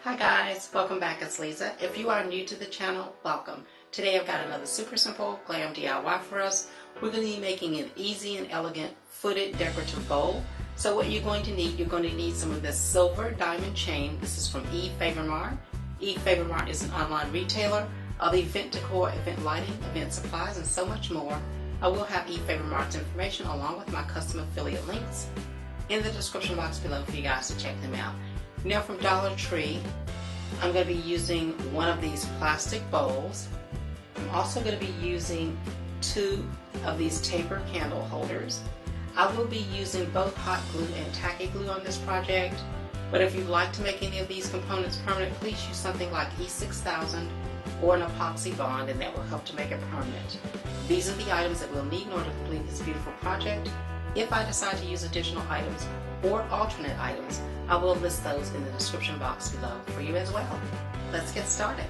Hi guys, welcome back. It's Lisa. If you are new to the channel, welcome. Today I've got another super simple glam DIY for us. We're going to be making an easy and elegant footed decorative bowl. So what you're going to need some of this silver diamond chain. This is from Efavormart. Efavormart is an online retailer of event decor, event lighting, event supplies, and so much more. I will have Efavormart's information along with my custom affiliate links in the description box below for you guys to check them out. Now from Dollar Tree, I'm going to be using one of these plastic bowls. I'm also going to be using 2 of these taper candle holders. I will be using both hot glue and tacky glue on this project, but if you'd like to make any of these components permanent, please use something like E6000 or an epoxy bond, and that will help to make it permanent. These are the items that we'll need in order to complete this beautiful project. If I decide to use additional items or alternate items, I will list those in the description box below for you as well. Let's get started.